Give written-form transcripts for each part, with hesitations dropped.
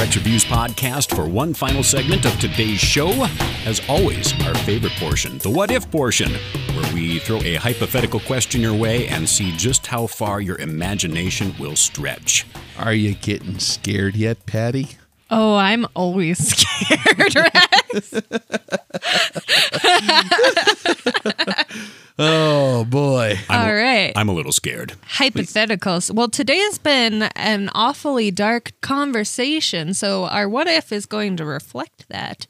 Rex Reviews podcast for one final segment of today's show. As always, our favorite portion, the what if portion, where we throw a hypothetical question your way and see just how far your imagination will stretch. Are you getting scared yet, Patty? Oh, I'm always scared, Rex. Oh, boy. All right. I'm a little scared. Hypotheticals. Well, today has been an awfully dark conversation, so our what if is going to reflect that.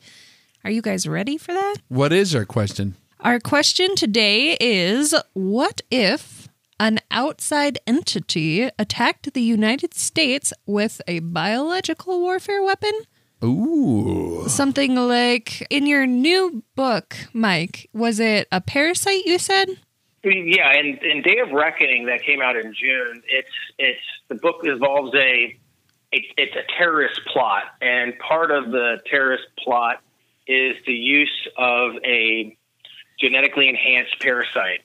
Are you guys ready for that? What is our question? Our question today is, what if an outside entity attacked the United States with a biological warfare weapon? Ooh. Something like, in your new book, Mike, was it a parasite you said? Yeah, in Day of Reckoning that came out in June, it's the book involves it's a terrorist plot, and part of the terrorist plot is the use of a genetically enhanced parasite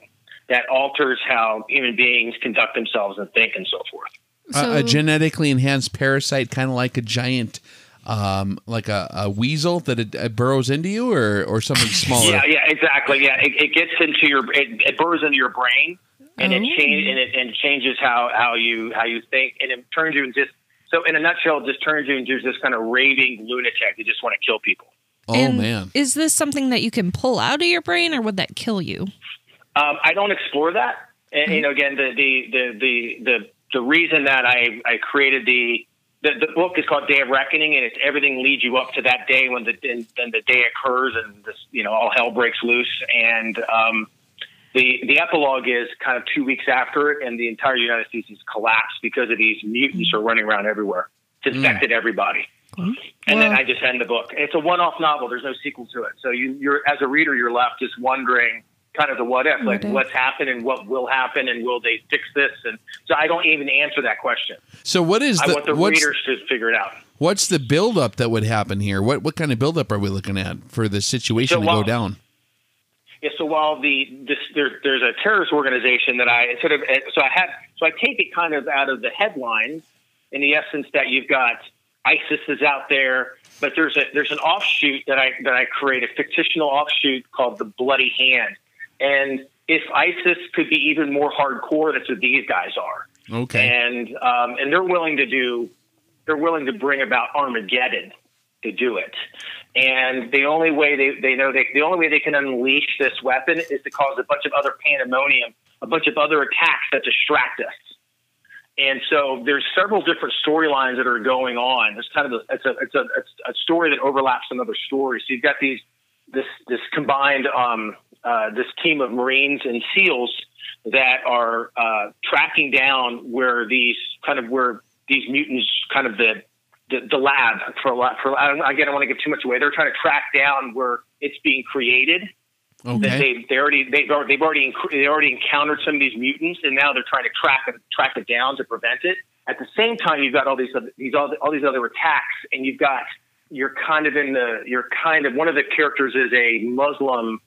that alters how human beings conduct themselves and think and so forth. A genetically enhanced parasite, kind of like a giant, like a weasel that it burrows into you, or something smaller. Yeah, exactly. Yeah, it gets into it burrows into your brain, and it changes how you think, and it turns you into so in a nutshell, it just turns you into this kind of raving lunatic that just want to kill people. And man, is this something that you can pull out of your brain, or would that kill you? I don't explore that, and again, the reason that I created the book is called Day of Reckoning, and it's everything leads you up to that day when the day occurs, and this all hell breaks loose, and the epilogue is kind of 2 weeks after it, and the entire United States has collapsed because of these mutants are running around everywhere. It's infected everybody. And then I just end the book. It's a one-off novel. There's no sequel to it. So you're as a reader, you're left just wondering kind of the what if, like what's happened and what will happen, and will they fix this? And so I don't even answer that question. So what is I want the readers to figure it out. What's the buildup that would happen here? What kind of buildup are we looking at for the situation to go down? Yeah, so while there's a terrorist organization that I take it kind of out of the headlines in the essence that you've got ISIS is out there, but there's an offshoot that I create, a fictional offshoot called the Bloody Hand. And if ISIS could be even more hardcore, that's what these guys are. Okay. And they're willing to bring about Armageddon to do it. And the only way they can unleash this weapon is to cause a bunch of other pandemonium, a bunch of other attacks that distract us. And so there's several different storylines that are going on. It's kind of it's a story that overlaps another story. So you've got this combined this team of Marines and SEALs that are tracking down where these mutants kind of the lab again, I don't want to give too much away. They're trying to track down where it's being created. Okay. They've already encountered some of these mutants, and now they're trying to track it down to prevent it. At the same time, you've got all these other attacks, and one of the characters is a Muslim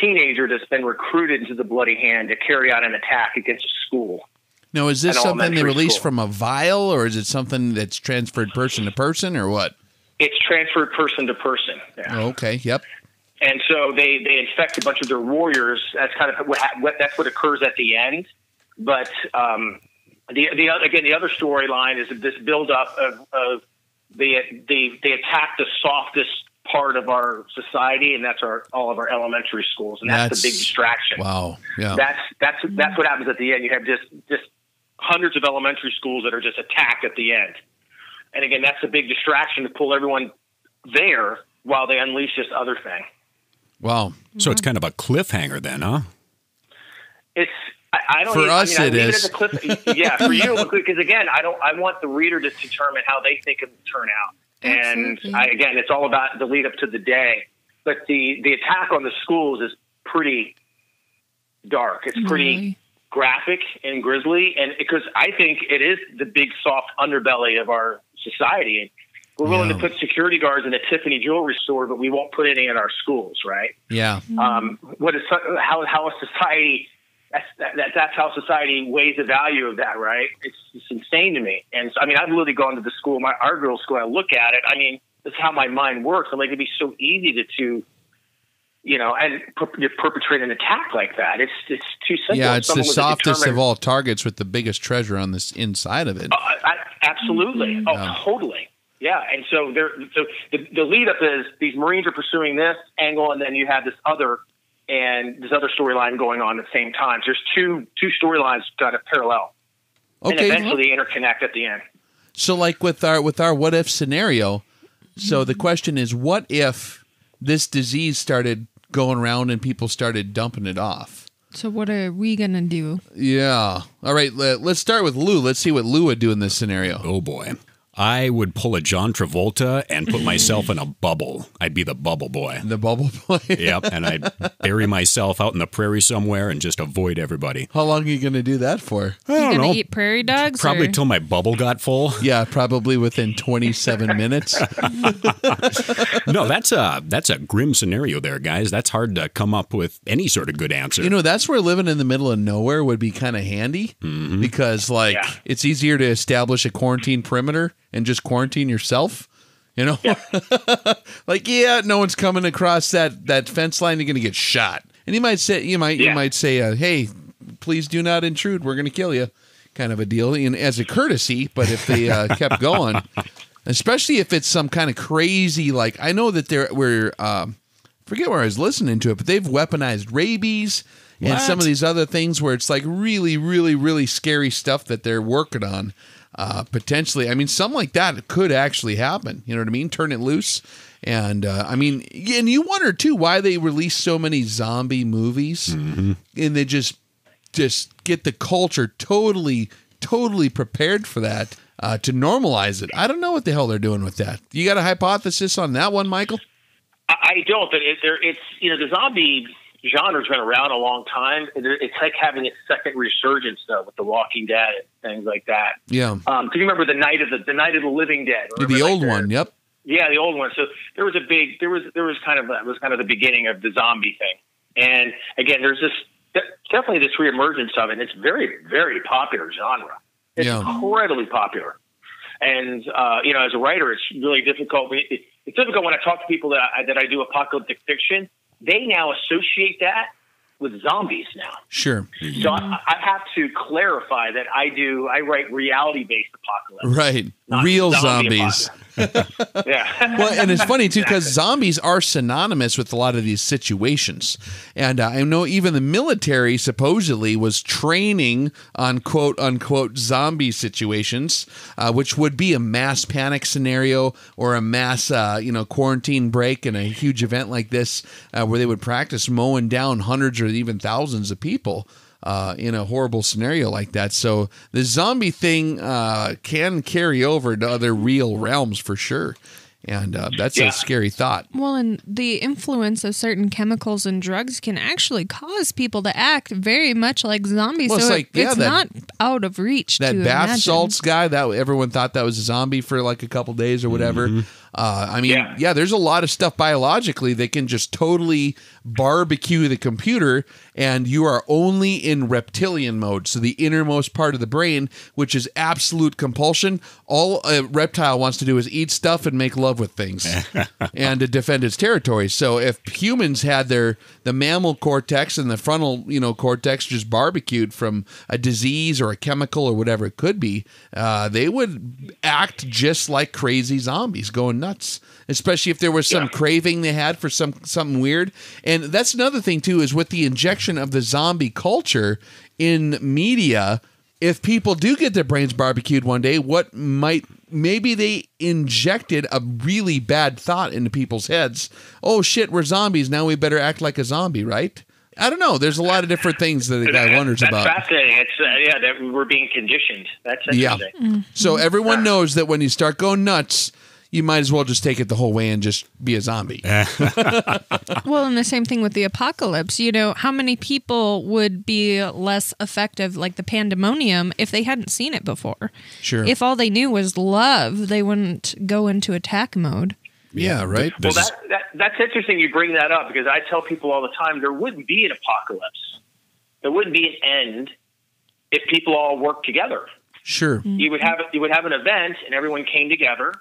teenager that's been recruited into the Bloody Hand to carry out an attack against a school. Now, is this something they release from a vial, or is it something that's transferred person to person, or what? It's transferred person to person. Yeah. Okay. Yep. And so they infect a bunch of their warriors. That's kind of what occurs at the end. But the other storyline is this buildup of they attack the softest part of our society, and that's all of our elementary schools, and that's the big distraction. Wow, yeah. That's what happens at the end. You have just hundreds of elementary schools that are just attacked at the end, and again, that's a big distraction to pull everyone there while they unleash this other thing. Wow. So it's kind of a cliffhanger then, huh? It's I don't. For us, it is. Yeah, for you, because again, I want the reader to determine how they think it will turn out. Absolutely. And again, it's all about the lead up to the day. But the attack on the schools is pretty dark. It's pretty graphic and grisly, and because I think it is the big soft underbelly of our society. We're willing to put security guards in a Tiffany jewelry store, but we won't put any in our schools, right? Yeah. How a society that's how society weighs the value of that, right? It's insane to me. And so, I mean, I've literally gone to the school, our girls' school. I look at it. I mean, that's how my mind works. I'm like, it'd be so easy to and perpetrate an attack like that. It's too simple. Yeah, it's the softest of all targets with the biggest treasure on this inside of it. Absolutely. Oh, totally. Yeah, and so the lead up is these Marines are pursuing this angle, and then you have this other storyline going on at the same time. So there's two storylines kind of parallel, and eventually they interconnect at the end. So, like with our what if scenario, so the question is, what if this disease started going around and people started dumping it off? So what are we gonna do? Yeah. All right. Let's start with Lou. Let's see what Lou would do in this scenario. Oh boy. I would pull a John Travolta and put myself in a bubble. I'd be the bubble boy. The bubble boy? Yep, and I'd bury myself out in the prairie somewhere and just avoid everybody. How long are you going to do that for? I don't know. Eat prairie dogs? Probably till my bubble got full. Yeah, probably within 27 minutes. No, that's a grim scenario there, guys. That's hard to come up with any sort of good answer. You know, that's where living in the middle of nowhere would be kind of handy because, it's easier to establish a quarantine perimeter and just quarantine yourself, no one's coming across that fence line. You're going to get shot, and you might say, hey, please do not intrude. We're going to kill you, kind of a deal, as a courtesy. But if they kept going, especially if it's some kind of crazy, I know that forget where I was listening to it, but they've weaponized rabies and some of these other things where it's really, really, really scary stuff that they're working on. Potentially, I mean, something like that could actually happen. You know what I mean? Turn it loose. And and you wonder too why they release so many zombie movies, and they just get the culture totally prepared for that to normalize it. I don't know what the hell they're doing with that. You got a hypothesis on that one, Michael? I don't, but it's the zombie genre's been around a long time. It's like having its second resurgence though with The Walking Dead and things like that. Yeah. Do you remember the Night of the Living Dead? The old one. Yep. Yeah, the old one. So there was kind of the beginning of the zombie thing. And again, there's definitely this reemergence of it. And it's very, very popular genre. It's incredibly popular. And as a writer, it's really difficult. It's difficult when I talk to people that I do apocalyptic fiction. They now associate that with zombies now. Sure. So I have to clarify that I write reality-based apocalypse. Right. Real zombies. Yeah. Well, and it's funny, too, because zombies are synonymous with a lot of these situations. And I know even the military supposedly was training on quote-unquote zombie situations, which would be a mass panic scenario or a mass, quarantine break in a huge event like this where they would practice mowing down hundreds or even thousands of people in a horrible scenario like that. So the zombie thing can carry over to other real realms for sure. And that's a scary thought. Well, and the influence of certain chemicals and drugs can actually cause people to act very much like zombies. Well, so it's not out of reach that to bath imagine. salts guy that everyone thought that was a zombie for like a couple days or whatever. There's a lot of stuff biologically that can just totally barbecue the computer, and you are only in reptilian mode, so the innermost part of the brain, which is absolute compulsion. All a reptile wants to do is eat stuff and make love with things and to defend its territory. So if humans had the mammal cortex and the frontal cortex just barbecued from a disease or a chemical or whatever it could be, they would act just like crazy zombies going nuts, especially if there was some craving they had for something weird. And that's another thing too, is with the injection of the zombie culture in media, if people do get their brains barbecued one day, maybe they injected a really bad thought into people's heads. Oh shit, we're zombies, now we better act like a zombie, right? I don't know. There's a lot of different things that the guy wonders about. That's fascinating. It's that we're being conditioned. That's interesting. Yeah. So everyone knows that when you start going nuts, you might as well just take it the whole way and just be a zombie. Well, and the same thing with the apocalypse. How many people would be less effective, like the pandemonium, if they hadn't seen it before? Sure. If all they knew was love, they wouldn't go into attack mode. Yeah, right. Well, that's interesting you bring that up, because I tell people all the time there wouldn't be an apocalypse. there wouldn't be an end if people all worked together. Sure. You would have an event, and everyone came together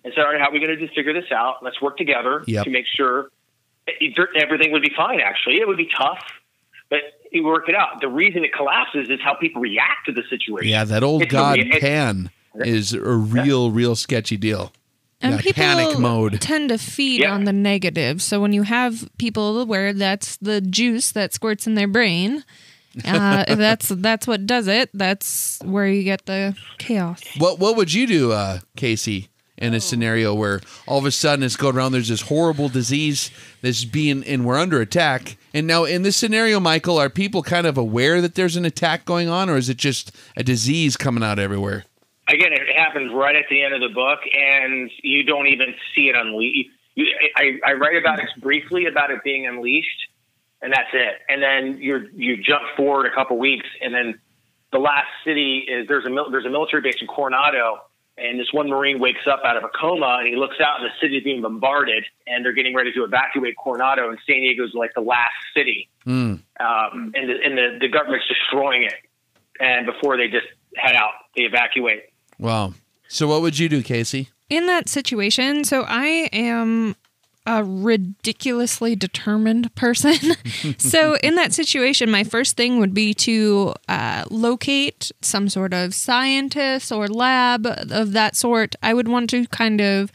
and said, all right, how are we going to just figure this out? Let's work together to make sure everything would be fine, actually. It would be tough, but you work it out. The reason it collapses is how people react to the situation. Yeah, that old god Pan is a real sketchy deal. And people panic mode. tend to feed on the negative. So when you have people where that's the juice that squirts in their brain, if that's what does it, that's where you get the chaos. What would you do, Casey, in a scenario where all of a sudden it's going around, there's this horrible disease that's and we're under attack. And now in this scenario, Michael, are people kind of aware that there's an attack going on, or is it just a disease coming out everywhere? Again, it happens right at the end of the book, and you don't even see it unleashed. I write about it briefly, about it being unleashed, and that's it. And then you jump forward a couple weeks, and then the last city is there's a military base in Coronado, and this one Marine wakes up out of a coma, and he looks out, and the city is being bombarded, and they're getting ready to evacuate Coronado, and San Diego's like the last city, and the government's destroying it, and before they just head out, they evacuate. Wow. So what would you do, Casey? In that situation, so I am a ridiculously determined person. So in that situation, my first thing would be to locate some sort of scientist or lab of that sort. I would want to kind of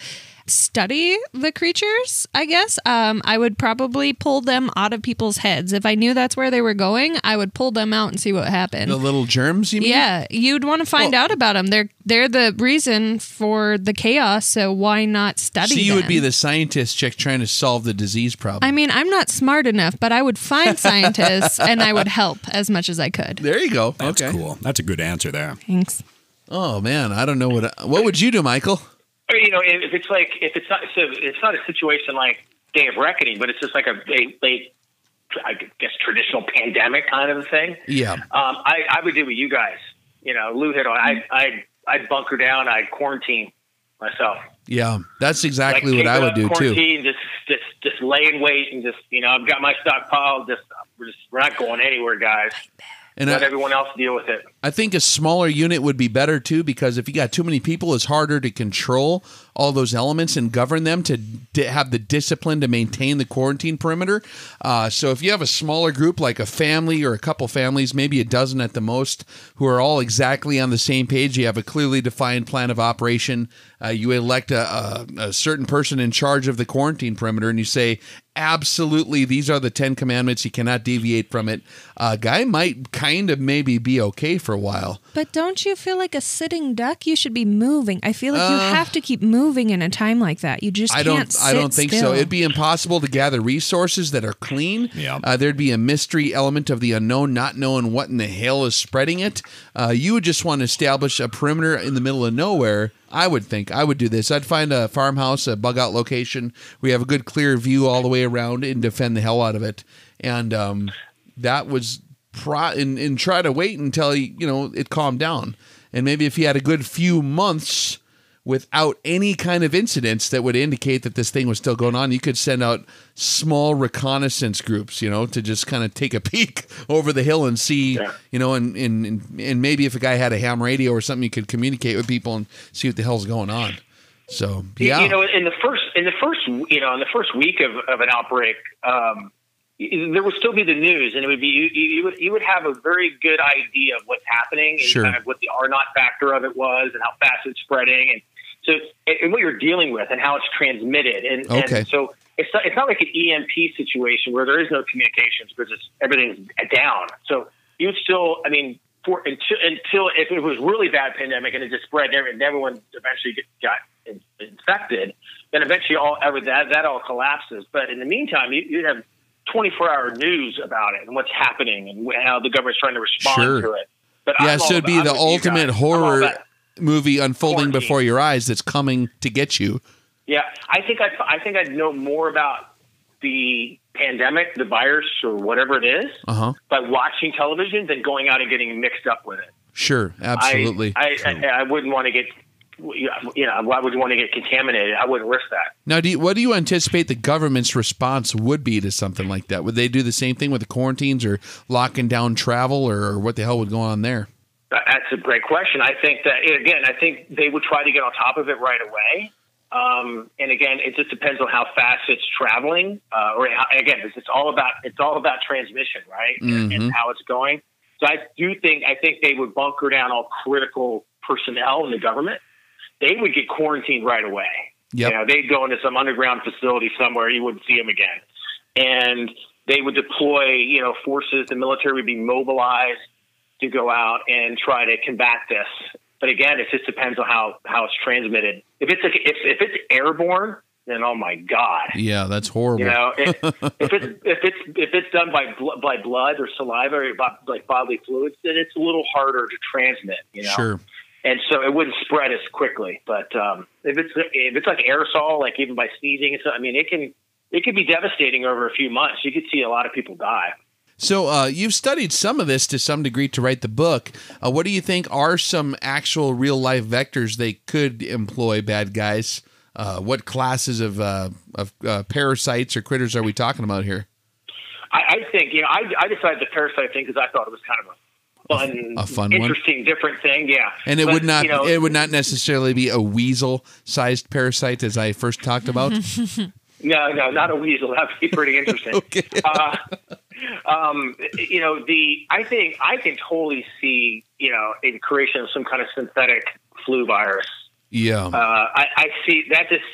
study the creatures, I guess. I would probably pull them out of people's heads. If I knew that's where they were going, I would pull them out and see what happened. The little germs, you mean? Yeah, you'd want to find out about them. They're the reason for the chaos, so why not study them? So you would be the scientist chick trying to solve the disease problem. I mean, I'm not smart enough, but I would find scientists and I would help as much as I could. There you go. That's cool. That's a good answer there. Thanks. Oh, man, I don't know what would you do, Michael? You know, if it's not a situation like Day of Reckoning, but it's just like a I guess traditional pandemic kind of a thing. Yeah. I would do what you guys, Lou hit on. I'd bunker down. I'd quarantine myself. Yeah, that's exactly what I would do too. Just lay in wait and I've got my stockpile. We're not going anywhere, guys. And let everyone else deal with it. I think a smaller unit would be better too, because if you got too many people, it's harder to control all those elements and govern them to have the discipline to maintain the quarantine perimeter. So if you have a smaller group, like a family or a couple families, maybe a dozen at the most, who are all exactly on the same page, you have a clearly defined plan of operation. You elect a certain person in charge of the quarantine perimeter, and you say, absolutely, these are the 10 commandments. You cannot deviate from it. A guy might kind of maybe be okay for a while. But don't you feel like a sitting duck? You should be moving. I feel like you have to keep moving in a time like that. You just can't sit I don't think still. so. It'd be impossible to gather resources that are clean. Yeah. There'd be a mystery element of the unknown, not knowing what in the hell is spreading it. You would just want to establish a perimeter in the middle of nowhere. I would think I would do this. I'd find a farmhouse, a bug out location. We have a good clear view all the way around and defend the hell out of it. And that was and try to wait until it calmed down. And maybe if you had a good few months without any kind of incidents that would indicate that this thing was still going on, you could send out small reconnaissance groups, to just kind of take a peek over the hill and see, and maybe if a guy had a ham radio or something, you could communicate with people and see what the hell's going on. So, yeah. In the first week of an outbreak, there would still be the news, and it would be you would have a very good idea of what's happening and kind of what the R naught factor of it was and how fast it's spreading, and so and what you're dealing with and how it's transmitted, and so it's not like an EMP situation where there is no communications because everything's down. So you still, until if it was really bad pandemic and it just spread and everyone eventually got infected, then eventually that all collapses. But in the meantime, you have 24-hour news about it and what's happening and how the government's trying to respond to it. But so it'd be the ultimate horror movie unfolding before your eyes that's coming to get you. Yeah, I think I'd know more about the pandemic, the virus, or whatever it is, by watching television than going out and getting mixed up with it. Sure, absolutely. I wouldn't want to get why would you want to get contaminated? I wouldn't risk that. Now, what do you anticipate the government's response would be to something like that? Would they do the same thing with the quarantines or locking down travel, or what the hell would go on there? That's a great question. I think that, again, I think they would try to get on top of it right away. And again, it just depends on how fast it's traveling. Again, it's all about transmission, right? Mm-hmm. And how it's going. So I think they would bunker down all critical personnel in the government. They would get quarantined right away. Yep. They'd go into some underground facility somewhere. You wouldn't see them again. And they would deploy, forces. The military would be mobilized to go out and try to combat this. But again, it just depends on how it's transmitted. If it's airborne, then oh my God. Yeah, that's horrible. If it's done by blood or saliva or like bodily fluids, then it's a little harder to transmit. Sure. And so it wouldn't spread as quickly. But if it's like aerosol, like even by sneezing, it can be devastating over a few months. You could see a lot of people die. So you've studied some of this to some degree to write the book. What do you think are some actual real-life vectors they could employ, bad guys? What classes of parasites or critters are we talking about here? I think, I decided the parasite thing because I thought it was kind of a fun interesting, different thing. Yeah. And it would not necessarily be a weasel-sized parasite as I first talked about? No, not a weasel. That'd be pretty interesting. Okay. I can totally see, a creation of some kind of synthetic flu virus. Yeah. I see that just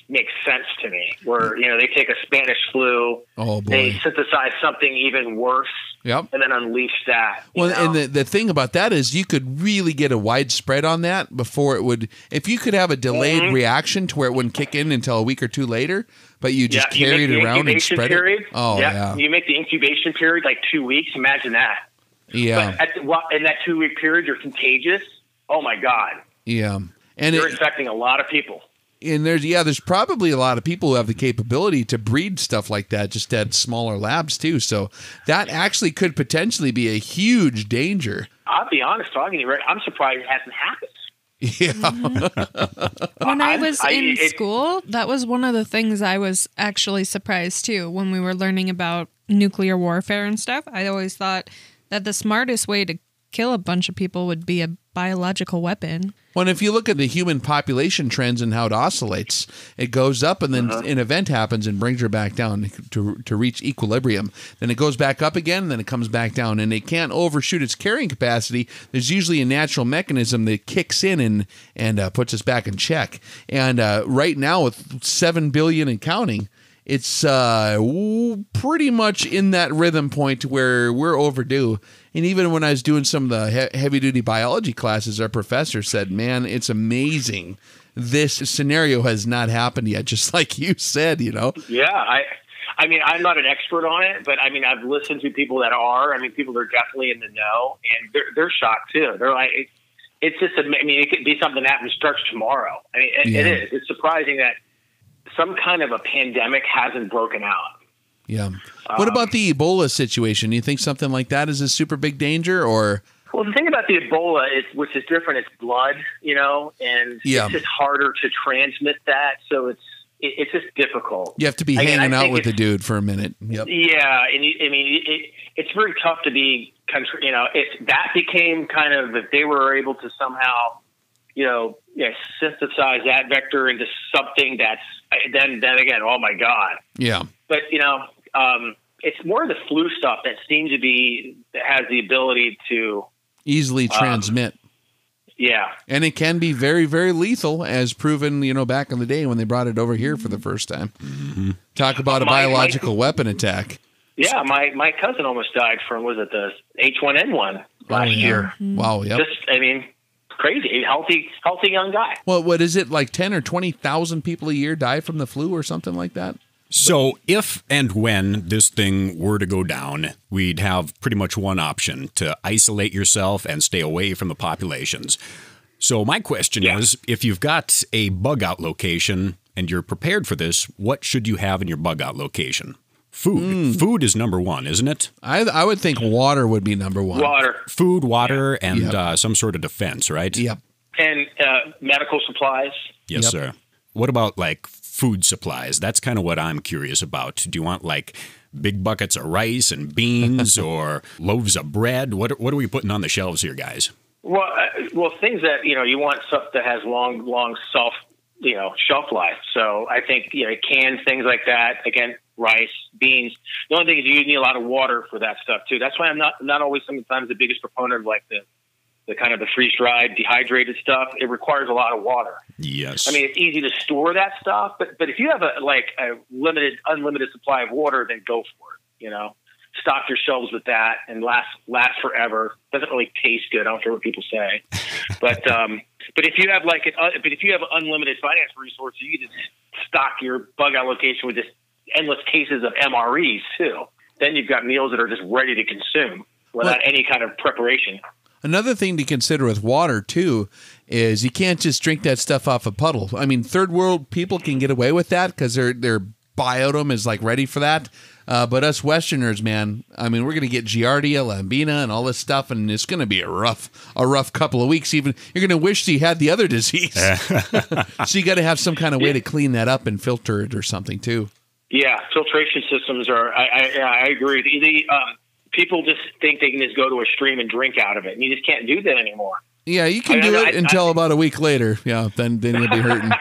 makes sense to me where, they take a Spanish flu, they synthesize something even worse. Yep. And then unleash that. And the thing about that is you could really get a widespread on that before it would, if you could have a delayed reaction to where it wouldn't kick in until a week or two later, but you just carried it around and spread it. Oh, yeah. You make the incubation period like 2 weeks. Imagine that. Yeah. But in that 2 week period, you're contagious. Oh my God. Yeah. And you're infecting a lot of people. And there's probably a lot of people who have the capability to breed stuff like that, just at smaller labs too. So that actually could potentially be a huge danger. I'll be honest, talking to you, Rick, I'm surprised it hasn't happened. Yeah. When I was in school, that was one of the things I was actually surprised too. When we were learning about nuclear warfare and stuff, I always thought that the smartest way to kill a bunch of people would be a biological weapon. Well, if you look at the human population trends and how it oscillates, it goes up and then an event happens and brings her back down to reach equilibrium. Then it goes back up again, and then it comes back down. And it can't overshoot its carrying capacity. There's usually a natural mechanism that kicks in and puts us back in check. And right now, with 7 billion and counting, it's pretty much in that rhythm point where we're overdue. And even when I was doing some of the heavy-duty biology classes, our professor said, man, it's amazing. This scenario has not happened yet, just like you said, Yeah, I mean, I'm not an expert on it, but, I've listened to people that are. People are definitely in the know, and they're shocked, too. They're like, it's just, it could be something that starts tomorrow. It is. It's surprising that some kind of a pandemic hasn't broken out. Yeah. What about the Ebola situation? Do you think something like that is a super big danger, or? Well, the thing about the Ebola which is different, it's blood, and it's just harder to transmit that. So it's just difficult. You have to be hanging out with the dude for a minute. Yep. Yeah. And it's very tough to be, if that became kind of, if they were able to somehow, synthesize that vector into something that's, then again, oh my God. Yeah. But, it's more the flu stuff that seems to be, that has the ability to easily transmit. Yeah. And it can be very, very lethal, as proven, back in the day when they brought it over here for the first time. Mm-hmm. Talk about a biological weapon attack. Yeah, my cousin almost died from, was it the H1N1 last year? Mm-hmm. Wow, yep. Crazy, healthy young guy. Well, what is it, like 10 or 20,000 people a year die from the flu or something like that? So if and when this thing were to go down, we'd have pretty much one option: to isolate yourself and stay away from the populations. So my question is, if you've got a bug out location and you're prepared for this, what should you have in your bug out location? Food. Food is number one, isn't it? I would think water would be number one. Water. Food, water, and some sort of defense, right? Yep. And medical supplies. Yes, sir. What about like food supplies? That's kind of what I'm curious about. Do you want like big buckets of rice and beans or loaves of bread? What are we putting on the shelves here, guys? Well, things that, you want stuff that has long shelf life. So I think, canned things like that, again, rice, beans. The only thing is you need a lot of water for that stuff too. That's why I'm not always sometimes the biggest proponent of like the kind of the freeze-dried, dehydrated stuff. It requires a lot of water. Yes. I mean, it's easy to store that stuff, but if you have a unlimited supply of water, then go for it. Stock your shelves with that and last forever. Doesn't really taste good. I don't care what people say, but if you have unlimited finance resources, you can just stock your bug out location with just endless cases of MREs too. Then you've got meals that are just ready to consume without any kind of preparation. Another thing to consider with water, too, is you can't just drink that stuff off a puddle. I mean, third world people can get away with that because their biome is like ready for that. But us Westerners, man, I mean, we're going to get Giardia, Lambina, and all this stuff, and it's going to be a rough couple of weeks. Even you're going to wish you had the other disease. So you got to have some kind of way to clean that up and filter it or something, too. Yeah, filtration systems are. I agree. People just think they can just go to a stream and drink out of it, and you just can't do that anymore. Yeah, you can do it until about a week later. Yeah, then you'll be hurting.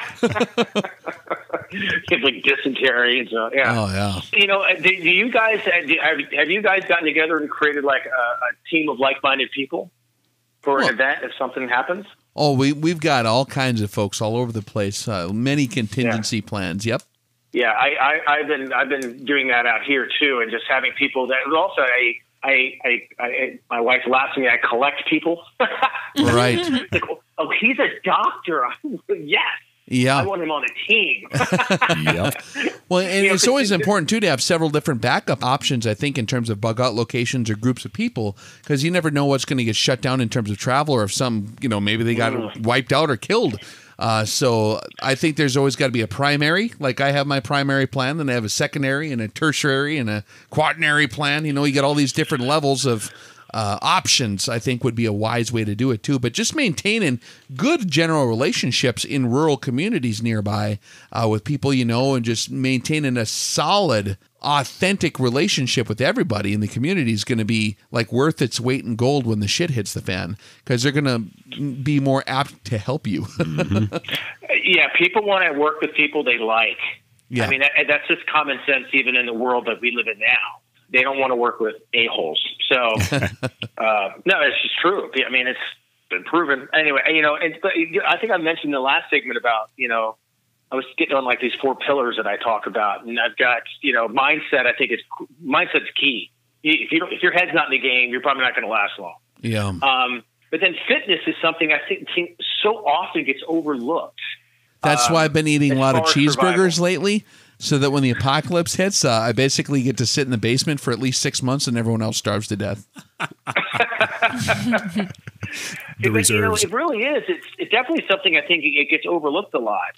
It's like dysentery and so. Yeah. Oh yeah. Do you guys have you guys gotten together and created like a team of like-minded people for an event if something happens? Oh, we've got all kinds of folks all over the place. Many contingency plans. Yep. Yeah, I've been doing that out here too, and just having people that also my wife laughs at me. I collect people. Right. Like, oh, he's a doctor. Yes. Yeah. I want him on a team. Yep. Well, and it's always important too to have several different backup options. I think in terms of bug out locations or groups of people, because you never know what's going to get shut down in terms of travel, or if some maybe they got wiped out or killed. So I think there's always got to be a primary. Like I have my primary plan, then I have a secondary and a tertiary and a quaternary plan. You get all these different levels of options. I think would be a wise way to do it too. But just maintaining good general relationships in rural communities nearby with people and just maintaining a solid, authentic relationship with everybody in the community is going to be like worth its weight in gold when the shit hits the fan, because they're going to be more apt to help you. Mm-hmm. Yeah, people want to work with people they like. Yeah. I mean, that's just common sense even in the world that we live in now. They don't want to work with a-holes. So, no, it's just true. I mean, it's been proven. Anyway, but I think I mentioned in the last segment about, I was getting on like these 4 pillars that I talk about, and I've got, mindset. I think mindset's key. If your head's not in the game, you're probably not going to last long. Yeah. But then fitness is something I think so often gets overlooked. That's why I've been eating a lot of cheeseburgers lately, so that when the apocalypse hits, I basically get to sit in the basement for at least 6 months and everyone else starves to death. The reserves. It really is. It's definitely something I think it gets overlooked a lot.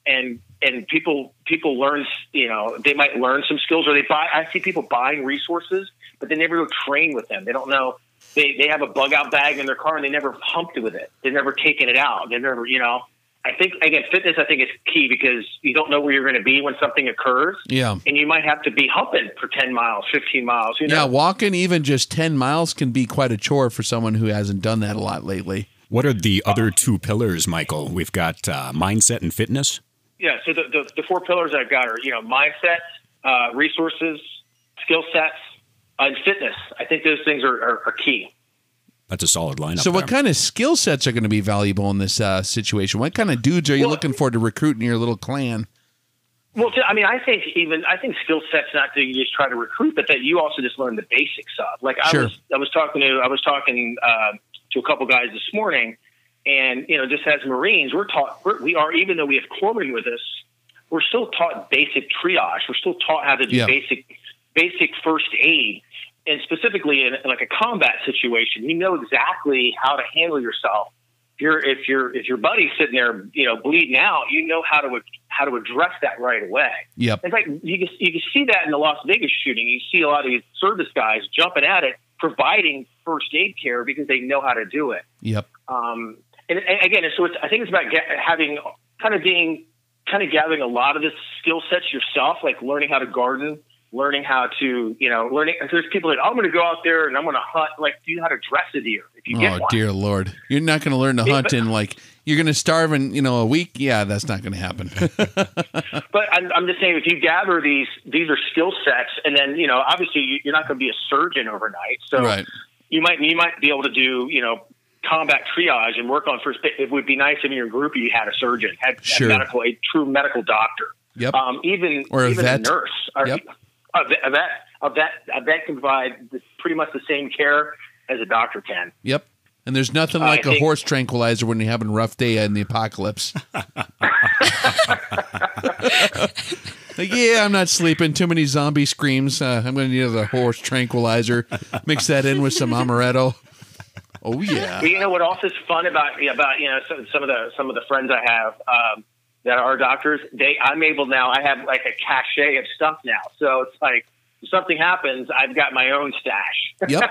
And people learn, they might learn some skills, or I see people buying resources, but they never go train with them. They don't know. They have a bug out bag in their car and they never pumped it with it. They've never taken it out. They've never, I think, again, fitness, I think, is key, because you don't know where you're going to be when something occurs. Yeah. And you might have to be humping for 10 miles, 15 miles. Yeah, walking even just 10 miles can be quite a chore for someone who hasn't done that a lot lately. What are the other 2 pillars, Michael? We've got mindset and fitness. Yeah, so the 4 pillars I've got are, mindset, resources, skill sets, and fitness. I think those things are key. That's a solid lineup. So what kind of skill sets are going to be valuable in this situation? What kind of dudes are you looking for to recruit in your little clan? Well, I mean, I think skill sets not to just try to recruit, but that you also just learn the basics of. Like I was talking to a couple guys this morning, and just as Marines, we are even though we have corpsmen with us, we're still taught basic triage. We're still taught how to do basic first aid. And specifically in like a combat situation, you know exactly how to handle yourself. If your buddy's sitting there, bleeding out, you know how to address that right away. Yep. In fact, you can see that in the Las Vegas shooting. You see a lot of these service guys jumping at it, providing first aid care because they know how to do it. Yep. and again, so I think it's about gathering a lot of the skill sets yourself, like learning how to garden, learning how to, learning. And there's people that I'm going to go out there and I'm going to hunt. Like, do you know how to dress a deer? If you get one. Dear Lord, you're not going to learn to hunt in you're going to starve in a week. Yeah, that's not going to happen. But I'm just saying, if you gather these are skill sets, and then obviously you're not going to be a surgeon overnight. So right. you might be able to do combat triage and work on first. It would be nice if in your group you had a surgeon, had a true medical doctor. Yep. Even a vet. A nurse. Yep. A vet can provide pretty much the same care as a doctor can. Yep. And there's nothing like a horse tranquilizer when you're having a rough day in the apocalypse. I'm not sleeping. Too many zombie screams. I'm going to need a horse tranquilizer. Mix that in with some amaretto. Oh yeah. Well, what else is fun about some of the friends I have that are doctors? I'm able now. I have like a cache of stuff now. So it's like if something happens, I've got my own stash. Yep.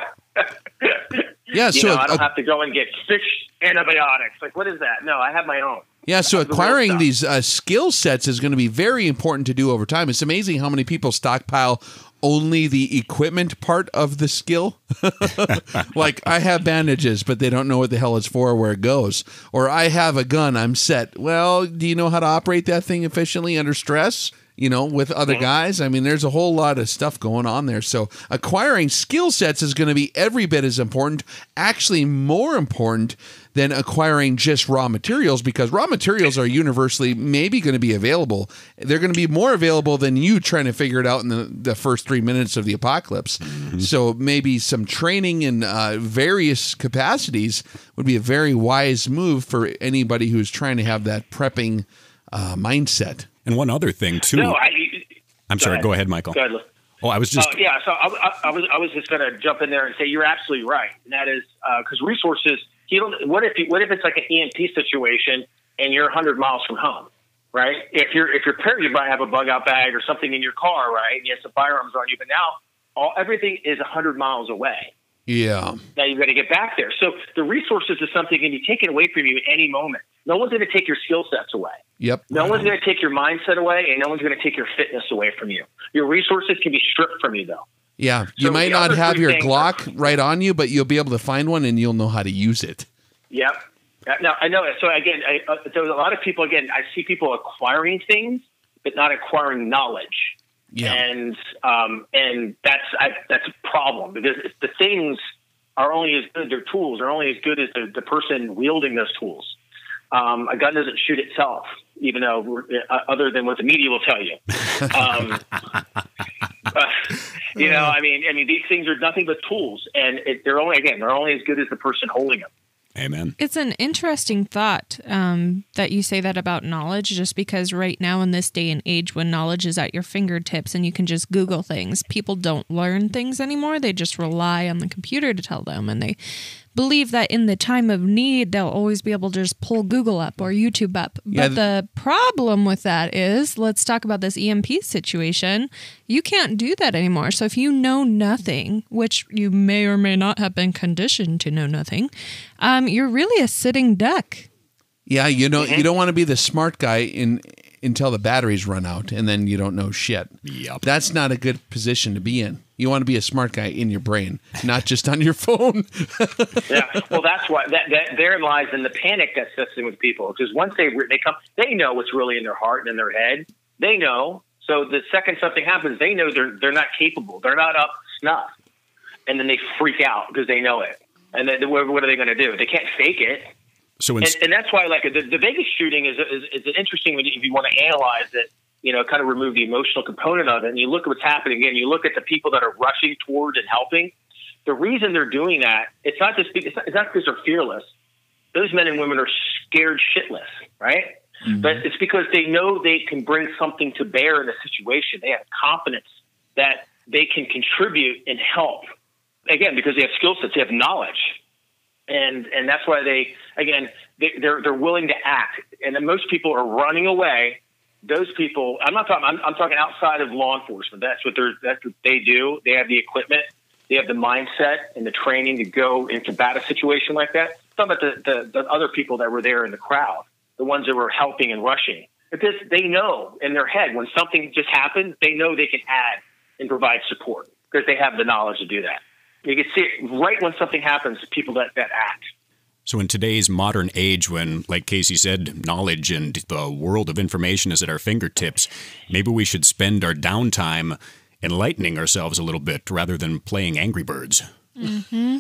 Yeah. So I don't have to go and get fish antibiotics. Like, what is that? No, I have my own. Yeah, so acquiring these skill sets is going to be very important to do over time. It's amazing how many people stockpile only the equipment part of the skill. Like, I have bandages, but they don't know what the hell it's for or where it goes. Or I have a gun, I'm set. Well, do you know how to operate that thing efficiently under stress? With other guys? I mean, there's a whole lot of stuff going on there. So acquiring skill sets is going to be every bit as important, actually more important than acquiring just raw materials, because raw materials are universally maybe going to be available. They're going to be more available than you trying to figure it out in the first 3 minutes of the apocalypse. Mm-hmm. So maybe some training in various capacities would be a very wise move for anybody who's trying to have that prepping mindset. And one other thing too. No, I'm sorry. Go ahead, Michael. Go ahead. Oh, I was just. So I was just going to jump in there and say you're absolutely right, and that is because resources. What if it's like an EMP situation and you're 100 miles from home, right? If you're prepared, you might have a bug out bag or something in your car, right? And you have some firearms on you, but now everything is 100 miles away. Yeah. Now you've got to get back there. So the resources is something can be taken away from you at any moment. No one's going to take your skill sets away. Yep. No one's going to take your mindset away, and no one's going to take your fitness away from you. Your resources can be stripped from you, though. Yeah. You might not have your Glock right on you, but you'll be able to find one, and you'll know how to use it. Yep. Now, I know. So, again, there's a lot of people, again, I see people acquiring things, but not acquiring knowledge. Yeah. And that's a problem, because the things are only as good, their tools are only as good as the person wielding those tools. A gun doesn't shoot itself, even though other than what the media will tell you. I mean, these things are nothing but tools, and they're only as good as the person holding them. Amen. It's an interesting thought that you say that about knowledge, just because right now in this day and age when knowledge is at your fingertips and you can just Google things, people don't learn things anymore. They just rely on the computer to tell them, and they believe that in the time of need, they'll always be able to just pull Google up or YouTube up. But the problem with that is, let's talk about this EMP situation. You can't do that anymore. So if you know nothing, which you may or may not have been conditioned to know nothing, you're really a sitting duck. Yeah, you don't want to be the smart guy until the batteries run out, and then you don't know shit. Yep. That's not a good position to be in. You want to be a smart guy in your brain, not just on your phone. Yeah, well, that's why that there lies in the panic that sets in with people. Because once they come, they know what's really in their heart and in their head. They know. So the second something happens, they know they're not capable. They're not up to snuff, and then they freak out because they know it. And then what are they going to do? They can't fake it. So and that's why, like, the Vegas shooting is an interesting when if you want to analyze it. Kind of remove the emotional component of it, and you look at what's happening again. You look at the people that are rushing towards and helping. The reason they're doing that, it's not because they're fearless. Those men and women are scared shitless, right? Mm-hmm. But it's because they know they can bring something to bear in the situation. They have confidence that they can contribute and help. Again, because they have skill sets, they have knowledge, and that's why they're willing to act. And then most people are running away. Those people, I'm talking outside of law enforcement. That's what they do. They have the equipment, they have the mindset and the training to go and combat a situation like that. talking about the other people that were there in the crowd, the ones that were helping and rushing. But they know in their head when something just happened, they know they can add and provide support because they have the knowledge to do that. You can see it right when something happens, people that act. So in today's modern age, when, like Casey said, knowledge and the world of information is at our fingertips, maybe we should spend our downtime enlightening ourselves a little bit rather than playing Angry Birds. Mm-hmm.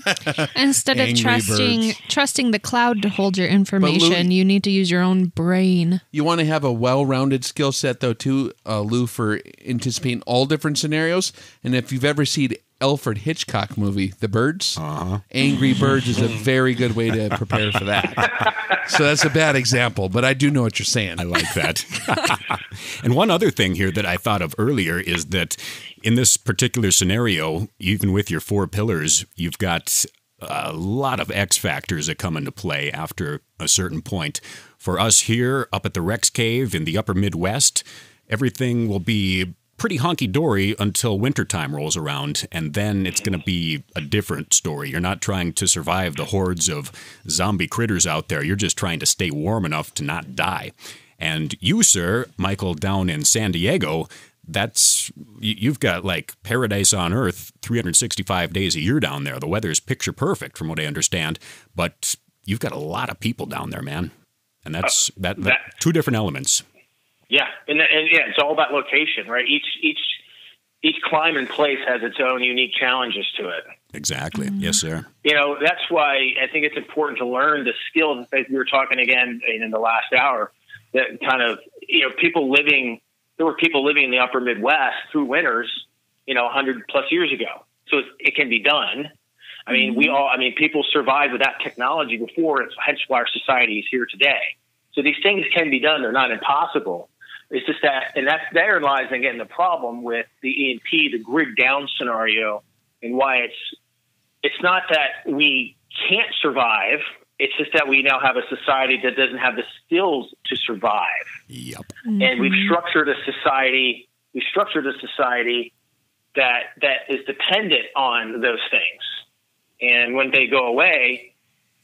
Instead of trusting the cloud to hold your information, Lou, you need to use your own brain. You want to have a well-rounded skill set, though, too, Lou, for anticipating all different scenarios. And if you've ever seen Alfred Hitchcock movie, The Birds, Angry Birds is a very good way to prepare for that. So that's a bad example, but I do know what you're saying. I like that. And one other thing here that I thought of earlier is that in this particular scenario, even with your 4 pillars, you've got a lot of X factors that come into play after a certain point. For us here up at the Rex Cave in the upper Midwest, everything will be pretty honky-dory until wintertime rolls around, and then it's going to be a different story. You're not trying to survive the hordes of zombie critters out there. You're just trying to stay warm enough to not die. And you, sir, Michael, down in San Diego, you've got like paradise on earth 365 days a year down there. The weather's picture perfect from what I understand, but you've got a lot of people down there, man. And that's 2 different elements. Yeah, and yeah, it's all about location, right? Each climb and place has its own unique challenges to it. Exactly. Yes, sir. You know, that's why I think it's important to learn the skills that we were talking again in the last hour. That kind of, there were people living in the upper Midwest through winters, 100 plus years ago. So it can be done. I mean, people survived without technology before. It's hence why our society is here today. So these things can be done. They're not impossible. It's just that, and there lies again the problem with the E&P, the grid down scenario, and why it's not that we can't survive. It's just that we now have a society that doesn't have the skills to survive. Yep. And we've structured a society. That is dependent on those things. And when they go away,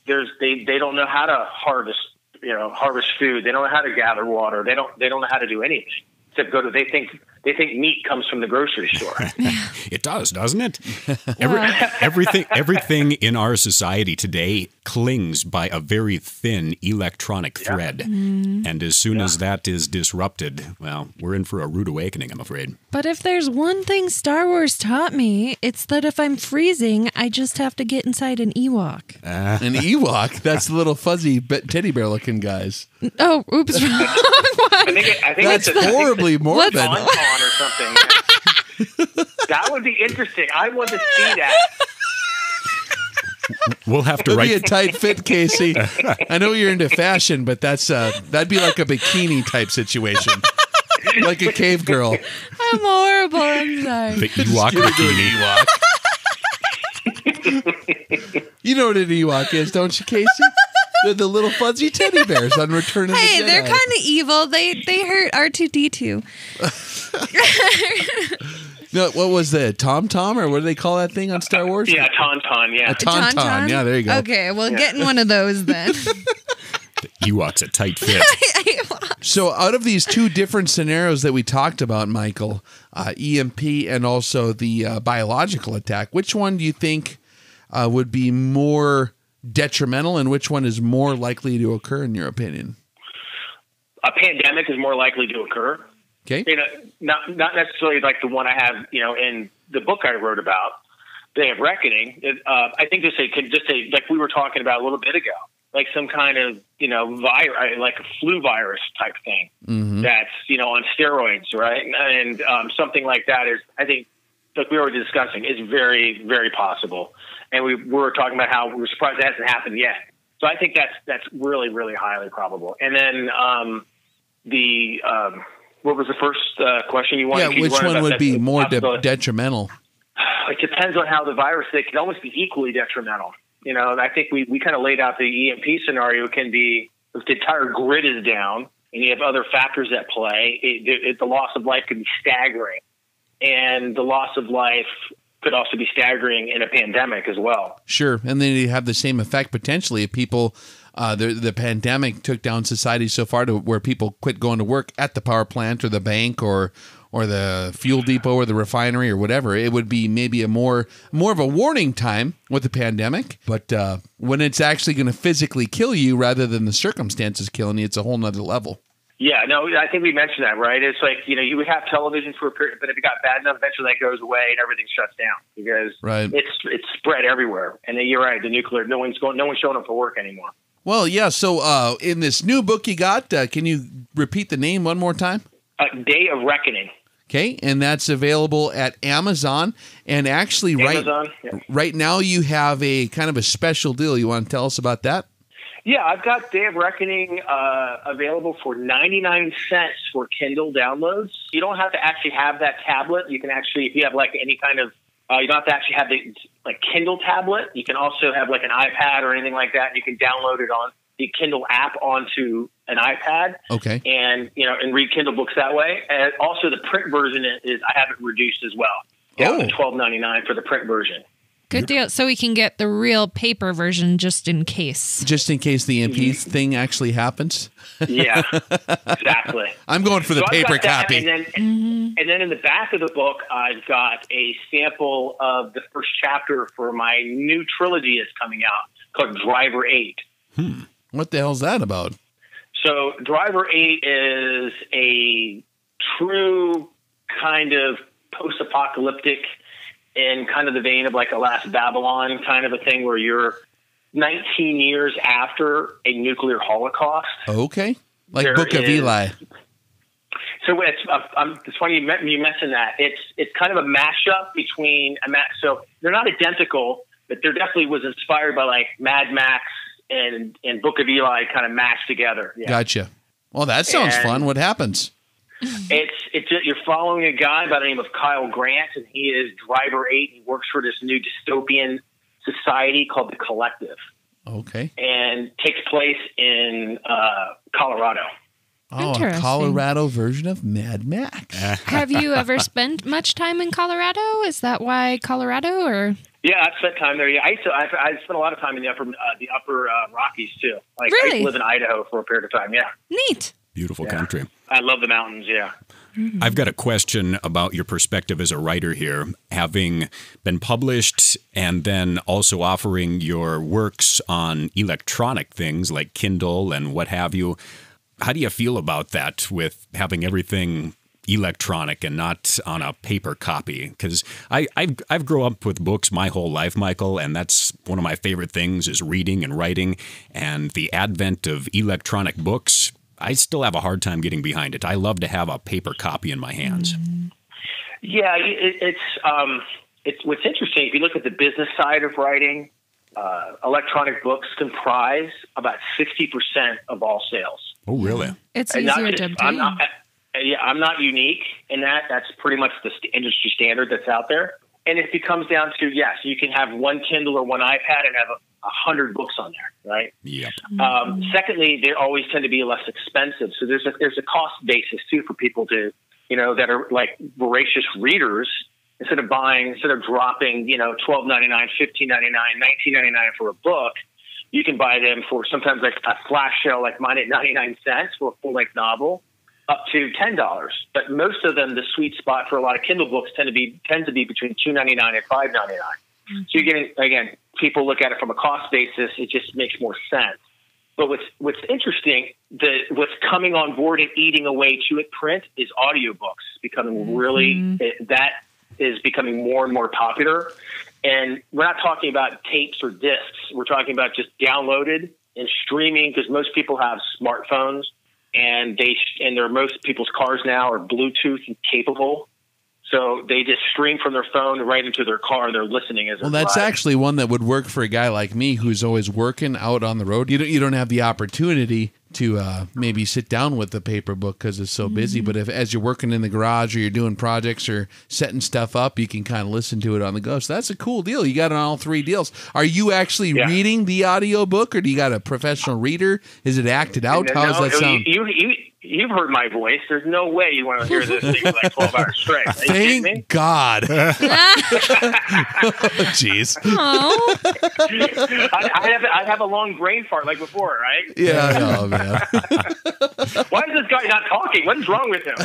they don't know how to harvest food. They don't know how to gather water. They don't know how to do anything except they think meat comes from the grocery store. It does, doesn't it? Everything in our society today clings by a very thin electronic thread. And as soon as that is disrupted, well, we're in for a rude awakening, I'm afraid. But if there's one thing Star Wars taught me, it's that if I'm freezing, I just have to get inside an Ewok. An Ewok? That's the little fuzzy teddy bear looking guys. Oh, oops. Wrong one. I think that's horribly morbid. Or something. Yeah. That would be interesting. I want to see that. We'll have to write. It'd be a tight fit, Casey. I know you're into fashion, but that'd be like a bikini type situation, like a cave girl. I'm horrible. I'm sorry. The Ewok bikini. You know what an Ewok is, don't you, Casey? They're the little fuzzy teddy bears on Return of the Jedi. Hey, they're kind of evil. They hurt R2-D2. No, what was the Tom, or what do they call that thing on Star Wars? Yeah, Tauntaun. Yeah, a Tauntaun. Yeah, there you go. Okay, well, getting one of those then. The Ewok's a tight fit. So, out of these 2 different scenarios that we talked about, Michael, EMP and also the biological attack, which one do you think would be more detrimental, and which one is more likely to occur in your opinion? A pandemic is more likely to occur. Okay. Not necessarily like the one I have, in the book I wrote about, Day of Reckoning. I think just say like we were talking about a little bit ago, like some kind of virus, like a flu virus type thing that's on steroids, right? And something like that is, I think, like we were discussing, is very, very possible. And we were talking about how we're surprised it hasn't happened yet. So I think that's really, really highly probable. And then what was the first question you wanted? Yeah, which one would be more detrimental? It depends on how the virus. It can almost be equally detrimental. I think we kind of laid out the EMP scenario. It can be if the entire grid is down and you have other factors at play. The loss of life can be staggering, and the loss of life could also be staggering in a pandemic as well. Sure. And then you have the same effect potentially if people, the pandemic took down society so far to where people quit going to work at the power plant or the bank or the fuel depot or the refinery or whatever. It would be maybe more of a warning time with the pandemic. But when it's actually going to physically kill you rather than the circumstances killing you, it's a whole nother level. Yeah, no, I think we mentioned that, right? It's like, you would have television for a period, but if it got bad enough, eventually that goes away and everything shuts down because it's spread everywhere. And then you're right, the nuclear, no one's showing up for work anymore. Well, yeah. So in this new book you got, can you repeat the name one more time? Day of Reckoning. Okay, and that's available at Amazon. And actually, right now you have a kind of a special deal. You want to tell us about that? Yeah, I've got Day of Reckoning available for 99 cents for Kindle downloads. You don't have to actually have that tablet. You can actually, if you have like any kind of, you don't have to actually have the like Kindle tablet. You can also have like an iPad or anything like that. And you can download it on the Kindle app onto an iPad. Okay. And and read Kindle books that way. And also the print version is I have it reduced as well. Down to $12.99 for the print version. Good deal. So we can get the real paper version just in case. Just in case the MP thing actually happens? Yeah, exactly. I'm going for the paper copy. And then in the back of the book, I've got a sample of the first chapter for my new trilogy that's coming out called Driver 8. What the hell's that about? So Driver 8 is a true kind of post-apocalyptic in kind of the vein of like a Last Babylon kind of a thing where you're 19 years after a nuclear holocaust. Okay. Like Book of Eli. So it's funny you mentioned that. It's kind of a mashup between so they're not identical, but there definitely was inspired by like Mad Max and Book of Eli kind of mashed together. Yeah. Gotcha. Well, that sounds fun. What happens? It's you're following a guy by the name of Kyle Grant, and he is Driver 8. He works for this new dystopian society called the Collective. Okay. And takes place in Colorado. Oh, a Colorado version of Mad Max. Have you ever spent much time in Colorado? Is that why Colorado, or? Yeah, I've spent time there. Yeah, I spent a lot of time in the upper Rockies too. Like really? I used to live in Idaho for a period of time. Yeah. Neat. Beautiful country. I love the mountains, yeah. I've got a question about your perspective as a writer here. Having been published and then also offering your works on electronic things like Kindle and what have you, how do you feel about that with having everything electronic and not on a paper copy? Because I've grown up with books my whole life, Michael, and that's one of my favorite things is reading and writing. And the advent of electronic books, I still have a hard time getting behind it. I love to have a paper copy in my hands. Yeah, it's what's interesting. If you look at the business side of writing, electronic books comprise about 60% of all sales. Oh, really? It's easier to obtain. I'm not unique in that. That's pretty much the industry standard that's out there. And it comes down to, yes, you can have one Kindle or one iPad and have 100 books on there, right? Yeah. Secondly, they always tend to be less expensive. So there's a cost basis too for people to, that are like voracious readers. Instead of dropping, $12.99, $15.99, $19.99 for a book, you can buy them for sometimes like a flash sale like mine at 99 cents for a full-length novel, up to $10. But most of them, the sweet spot for a lot of Kindle books tend to be between $2.99 and $5.99. So you're getting, again, people look at it from a cost basis. It just makes more sense. But what's interesting, what's coming on board and eating away to it print is audiobooks becoming that is becoming more and more popular. And we're not talking about tapes or discs. We're talking about just downloaded and streaming, because most people have smartphones, and most people's cars now are Bluetooth capable. So they just stream from their phone right into their car, and they're listening as they're that's driving. Actually one that would work for a guy like me who's always working out on the road. You don't have the opportunity to maybe sit down with the paper book because it's so busy. But as you're working in the garage or you're doing projects or setting stuff up, you can kind of listen to it on the go. So that's a cool deal. You got it on all three deals. Are you actually reading the audio book, or do you got a professional reader? Is it acted out? How does that sound? You've heard my voice. There's no way you want to hear this thing for like 12 hours straight. Are you kidding me? Thank God. Jeez. Oh, I'd have a long brain fart like before, right? Yeah. Oh, man. Why is this guy not talking? What is wrong with him?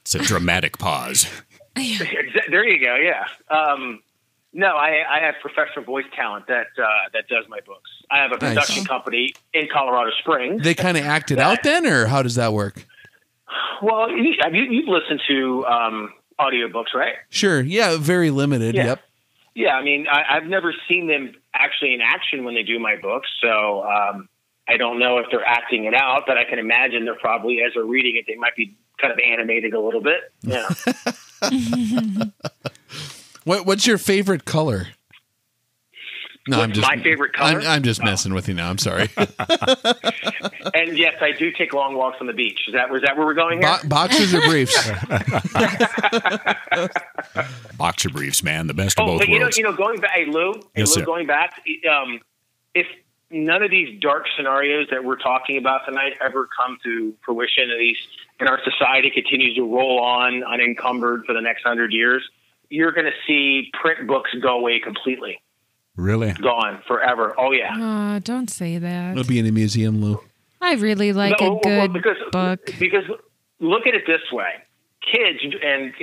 It's a dramatic pause. There you go. Yeah. No, I have professional voice talent that does my books. I have a production company in Colorado Springs. They kind of act it out then, or how does that work? Well, you've listened to audiobooks, right? Sure. Yeah, very limited. Yeah. Yep. Yeah, I mean, I've never seen them actually in action when they do my books, so I don't know if they're acting it out, but I can imagine they're probably, as they're reading it, they might be kind of animated a little bit. Yeah. What's your favorite color? No, What's my favorite color? I'm just messing with you now. I'm sorry. And yes, I do take long walks on the beach. Was that where we're going here? Boxers or briefs? Boxer briefs, man, the best of both but worlds. Going back, Lou, Sir. Going back, if none of these dark scenarios that we're talking about tonight ever come to fruition, and our society continues to roll on unencumbered for the next 100 years, you're going to see print books go away completely. Really? Gone forever. Oh, yeah. don't say that. It'll be in a museum, Lou. I really like a good book. Because look at it this way. Kids, and,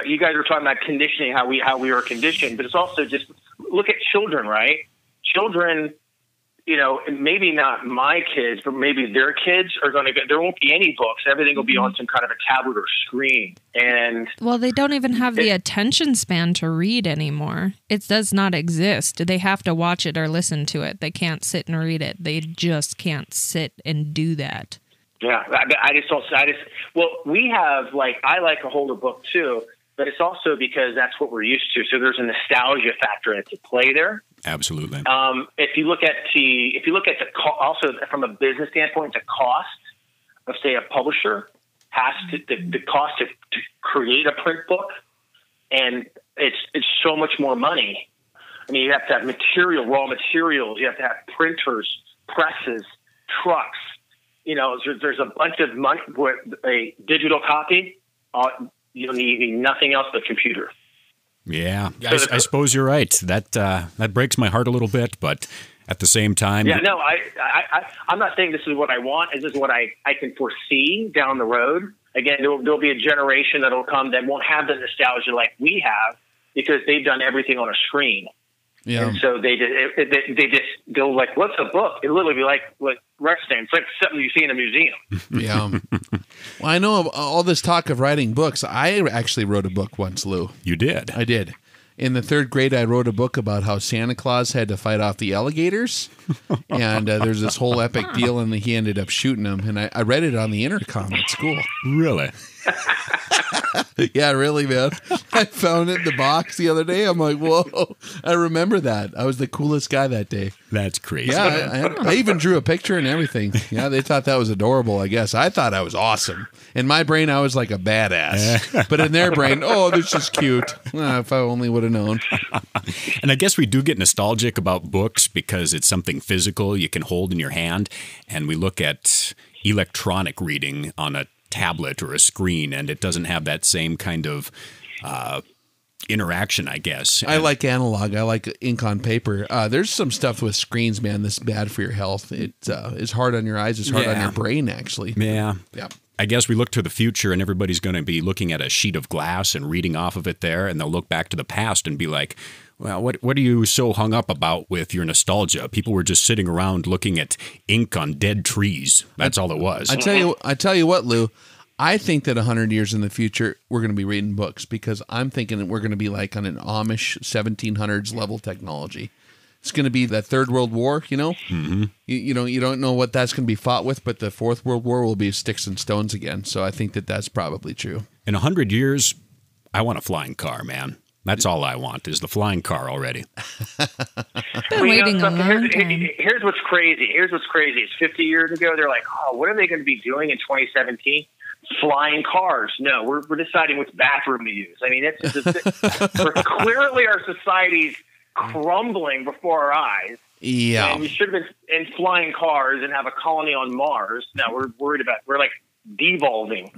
you guys were talking about conditioning, how we are conditioned, but it's also just look at children, right? Children, maybe not my kids, but maybe their kids are going to get, there won't be any books. Everything will be on some kind of a tablet or screen. And well, they don't even have the attention span to read anymore. It does not exist. They have to watch it or listen to it. They can't sit and read it. They just can't sit and do that. Yeah. We have I like to hold a book too, but it's also because that's what we're used to. So there's a nostalgia factor at play there. Absolutely. If you look at also from a business standpoint, the cost of, say, a publisher has to the cost to create a print book, and it's so much more money. I mean, you have to have raw materials. You have to have printers, presses, trucks. There's a bunch of money with a digital copy. You need nothing else but computer. Yeah, I suppose you're right. That breaks my heart a little bit, but at the same time, yeah. No, I'm not saying this is what I want. This is what I can foresee down the road. Again, there'll be a generation that'll come that won't have the nostalgia like we have because they've done everything on a screen. Yeah. And so they'll like, what's a book? It'll literally be like what Rex saying. It's like something you see in a museum. Yeah. Well, I know of all this talk of writing books. I actually wrote a book once, Lou. You did? I did. In the 3rd grade, I wrote a book about how Santa Claus had to fight off the alligators. And there's this whole epic deal, and he ended up shooting them. And I read it on the intercom at school. Really? Yeah, really, man. I found it in the box the other day. I'm like, whoa. I remember that. I was the coolest guy that day. That's crazy. Yeah, I even drew a picture and everything. Yeah, they thought that was adorable, I guess. I thought I was awesome. In my brain, I was like a badass. But in their brain, this is cute. If I only would have known. And I guess we do get nostalgic about books because it's something physical you can hold in your hand. And we look at electronic reading on a tablet or a screen, and it doesn't have that same kind of interaction, I guess. I like analog. I like ink on paper. There's some stuff with screens, man, that's bad for your health. It is hard on your eyes. It's hard on your brain, actually. Yeah. Yeah. I guess we look to the future, and everybody's going to be looking at a sheet of glass and reading off of it there, and they'll look back to the past and be like, well, what are you so hung up about with your nostalgia? People were just sitting around looking at ink on dead trees. That's all it was. I tell you what, Lou. I think that 100 years in the future, we're going to be reading books because I'm thinking that we're going to be like on an Amish 1700s level technology. It's going to be that Third World War, Mm-hmm. You don't know what that's going to be fought with, but the Fourth World War will be sticks and stones again. So I think that that's probably true. In 100 years, I want a flying car, man. That's all I want is the flying car already. Been waiting a long time. Here's what's crazy. It's 50 years ago. They're like, what are they going to be doing in 2017? Flying cars. No, we're deciding which bathroom to use. I mean, clearly our society's crumbling before our eyes. Yeah. And we should have been in flying cars and have a colony on Mars. Now we're worried about, we're like devolving.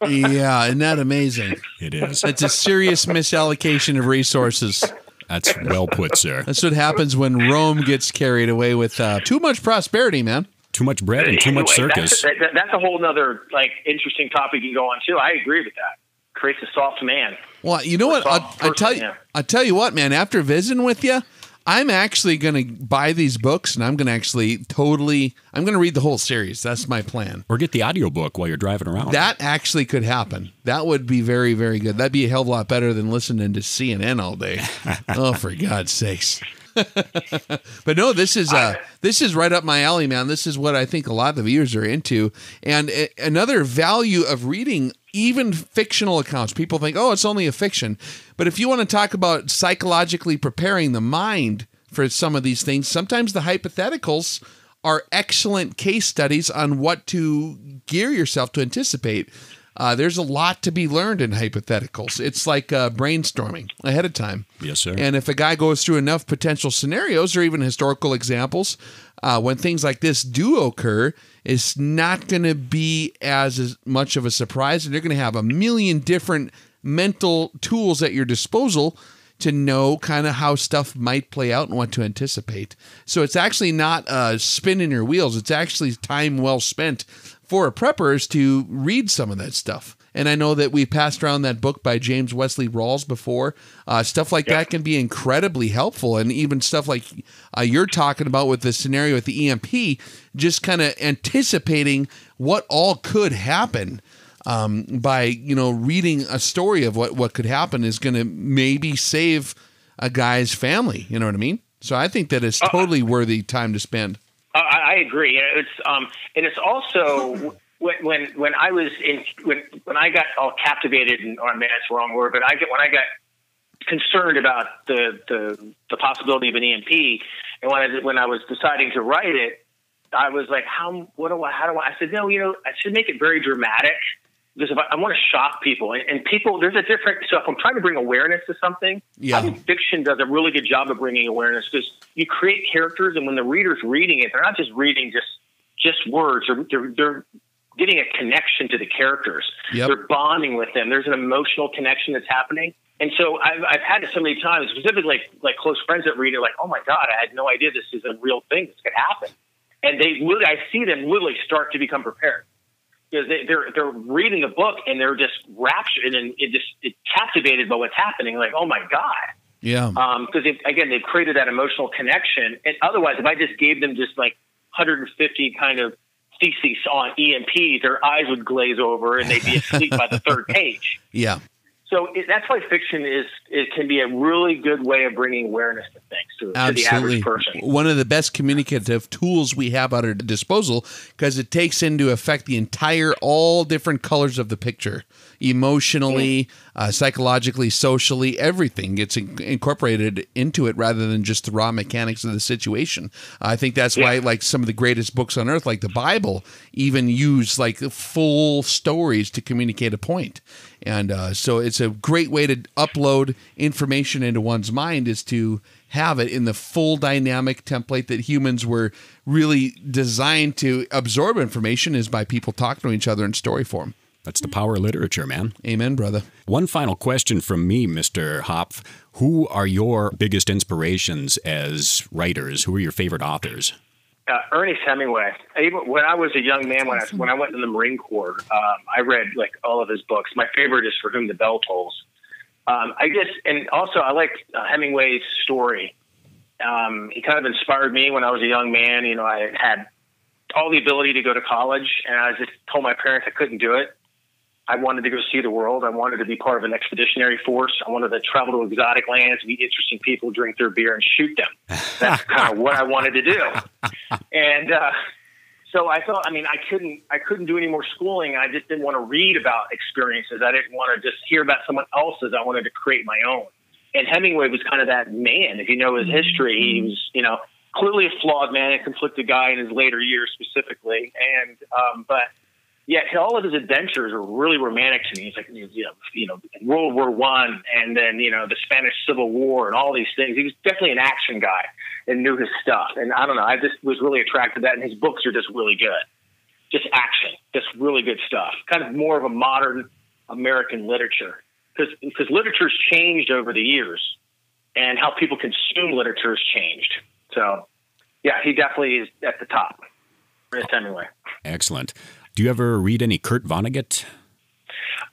Yeah, isn't that amazing? It is. It's a serious misallocation of resources. That's well put, sir. That's what happens when Rome gets carried away with too much prosperity, man. Too much bread and too much circus. That's a whole nother interesting topic you can go on too. I agree with that. Creates a soft man. Well, you know what? I'll tell you what, man. After visiting with you, I'm actually going to buy these books, and I'm going to read the whole series. That's my plan. Or get the audiobook while you're driving around. That actually could happen. That would be very, very good. That'd be a hell of a lot better than listening to CNN all day. Oh, for God's sakes. But no, this is right up my alley, man. This is what I think a lot of the viewers are into. And another value of reading even fictional accounts. People think, oh, it's only a fiction. But if you want to talk about psychologically preparing the mind for some of these things, sometimes the hypotheticals are excellent case studies on what to gear yourself to anticipate. There's a lot to be learned in hypotheticals. It's like brainstorming ahead of time. Yes, sir. And if a guy goes through enough potential scenarios or even historical examples, when things like this do occur, it's not going to be as much of a surprise. And you're going to have a million different mental tools at your disposal to know kind of how stuff might play out and what to anticipate. So it's actually not spinning your wheels. It's actually time well spent for preppers to read some of that stuff. And I know that we passed around that book by James Wesley Rawls before. Stuff like that can be incredibly helpful. And even stuff like you're talking about with the scenario at the EMP, just kind of anticipating what all could happen by, reading a story of what could happen is going to maybe save a guy's family. You know what I mean? So I think that it's totally worthy time to spend. I agree. And it's also when I was when I got all captivated, and maybe that's the wrong word, but when I got concerned about the possibility of an EMP, and when I was deciding to write it, I was like, how do I? I said, no, I should make it very dramatic. Because if I want to shock people, and people, there's a different. So if I'm trying to bring awareness to something, I think fiction does a really good job of bringing awareness, because you create characters, and when the reader's reading it, they're not just reading just words. They're getting a connection to the characters. Yep. They're bonding with them. There's an emotional connection that's happening. And so I've had it so many times, specifically like close friends that read it, like, oh my God, I had no idea this is a real thing. This could happen. And I see them literally start to become prepared. Because they're reading a book and they're just raptured and it captivated by what's happening. Like, oh my God. Yeah. Because they've created that emotional connection. And otherwise, if I just gave them just like 150 kind of theses on EMP, their eyes would glaze over and they'd be asleep by the third page. Yeah. So that's why fiction can be a really good way of bringing awareness to things to the average person. One of the best communicative tools we have at our disposal, because it takes into effect all different colors of the picture, emotionally, psychologically, socially, everything gets incorporated into it rather than just the raw mechanics of the situation. I think that's why like some of the greatest books on earth, like the Bible, even use like full stories to communicate a point. And so it's a great way to upload information into one's mind, is to have it in the full dynamic template that humans were really designed to absorb information, is by people talking to each other in story form. That's the power of literature, man. Amen, brother. One final question from me, Mr. Hopf. Who are your biggest inspirations as writers? Who are your favorite authors? Ernest Hemingway. Even when I was a young man, when I went in the Marine Corps, I read like all of his books. My favorite is For Whom the Bell Tolls. And also I like Hemingway's story. He kind of inspired me when I was a young man. I had all the ability to go to college, and I just told my parents I couldn't do it. I wanted to go see the world. I wanted to be part of an expeditionary force. I wanted to travel to exotic lands, meet interesting people, drink their beer, and shoot them. That's kind of what I wanted to do. And so I thought, I couldn't do any more schooling. I just didn't want to read about experiences. I didn't want to just hear about someone else's. I wanted to create my own. And Hemingway was kind of that man. If you know his history, he was, clearly a flawed man, a conflicted guy in his later years specifically. And but yet all of his adventures are really romantic to me. He's like, World War I, and then the Spanish Civil War, and all these things. He was definitely an action guy and knew his stuff. And I don't know, I just was really attracted to that. And his books are just really good. just action, just really good stuff. Kind of more of a modern American literature, because literature's changed over the years, and how people consume literature has changed. So, yeah, he definitely is at the top. Ernest Hemingway. Excellent. Do you ever read any Kurt Vonnegut?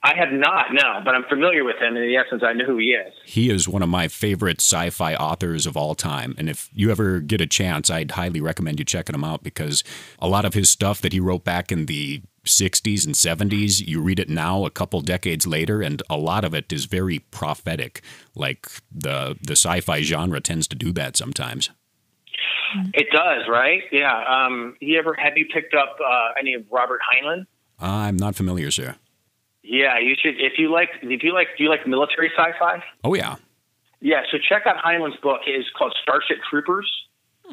I have not, no, but I'm familiar with him. In the essence, I know who he is. He is one of my favorite sci-fi authors of all time. And if you ever get a chance, I'd highly recommend you checking him out, because a lot of his stuff that he wrote back in the 60s and 70s, you read it now a couple decades later, and a lot of it is very prophetic. Like the sci-fi genre tends to do that sometimes. It does, right? Yeah. Have you picked up any of Robert Heinlein? I'm not familiar, sir. Yeah, you should. Do you like military sci-fi? Oh yeah. Yeah, so check out Heinlein's book. It's called Starship Troopers.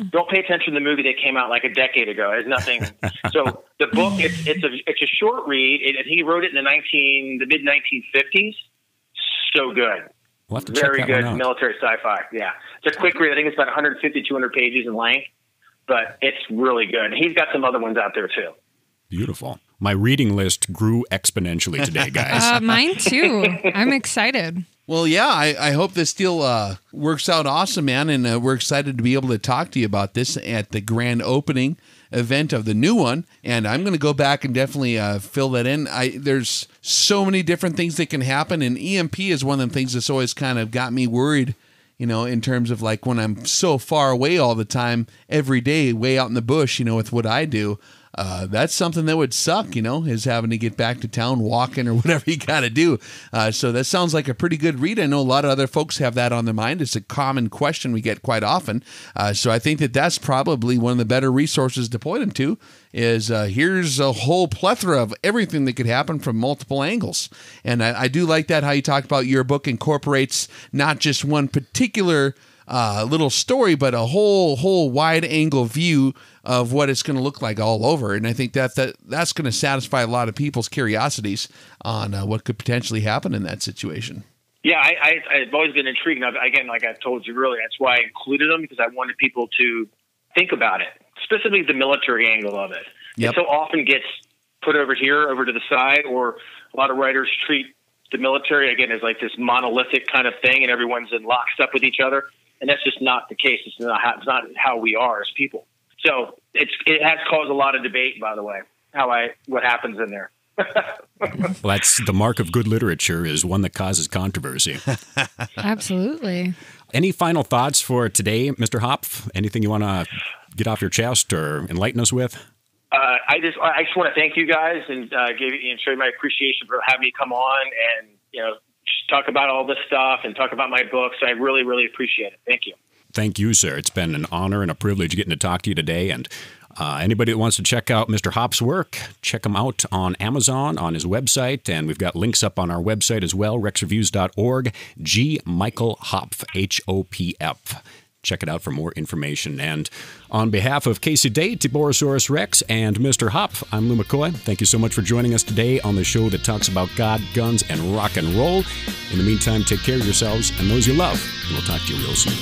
Don't pay attention to the movie that came out like a decade ago. It's nothing. So the book, it's a short read, and he wrote it in the mid 1950s. So good. We'll have to Very check that good one out. military sci-fi. Yeah, it's a quick read. I think it's about 150, 200 pages in length, but it's really good. He's got some other ones out there too. Beautiful. My reading list grew exponentially today, guys. Mine too. I'm excited. Well, yeah, I hope this deal works out awesome, man, and we're excited to be able to talk to you about this at the grand opening event of the new one, and I'm going to go back and definitely fill that in. There's so many different things that can happen, and EMP is one of the things that's always kind of got me worried, you know, in terms of like when I'm so far away all the time, every day, way out in the bush, you know, with what I do. That's something that would suck, you know, is having to get back to town walking or whatever you got to do. So that sounds like a pretty good read. I know a lot of other folks have that on their mind. It's a common question we get quite often. So I think that that's probably one of the better resources to point them to is here's a whole plethora of everything that could happen from multiple angles. And I do like that, how you talk about your book incorporates not just one particular little story, but a whole wide angle view of what it's going to look like all over. And I think that's going to satisfy a lot of people's curiosities on what could potentially happen in that situation. Yeah, I've always been intrigued. Again, like I told you earlier, that's why I included them, because I wanted people to think about it, specifically the military angle of it. Yep. It so often gets put over to the side, or a lot of writers treat the military, again, as like this monolithic kind of thing, and everyone's in lockstep with each other. And that's just not the case. It's not how we are as people. So it has caused a lot of debate, by the way, what happens in there. Well, that's the mark of good literature, is one that causes controversy. Absolutely. Any final thoughts for today, Mr. Hopf? Anything you want to get off your chest or enlighten us with? I just want to thank you guys and show you my appreciation for having me come on and, you know, talk about all this stuff and talk about my books. I really, really appreciate it. Thank you. Thank you, sir. It's been an honor and a privilege getting to talk to you today. And anybody that wants to check out Mr. Hopf's work, check him out on Amazon, on his website. And we've got links up on our website as well, rexreviews.org, G. Michael Hopf, Hopf. Check it out for more information. And on behalf of Casey Day, TiborasaurusRex, and Mr. Hopf, I'm Lou McCoy. Thank you so much for joining us today on the show that talks about God, guns, and rock and roll. In the meantime, take care of yourselves and those you love, and we'll talk to you real soon.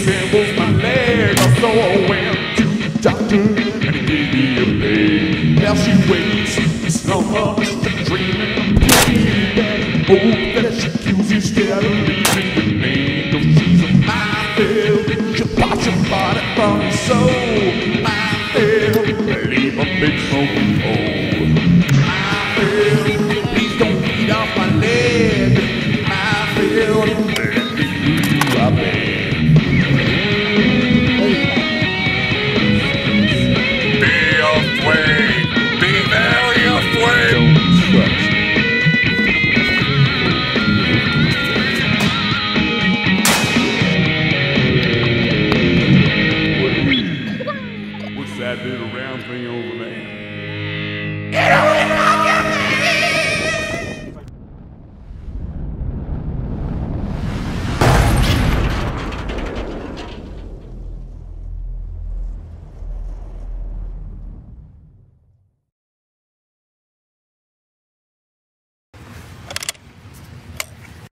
trembles my leg. So I went to the doctor and he gave me a leg. Now she waits, some of us are dreaming, and hope that she kills you instead of leaving the name. She's a minefield, she'll bite your body from your soul.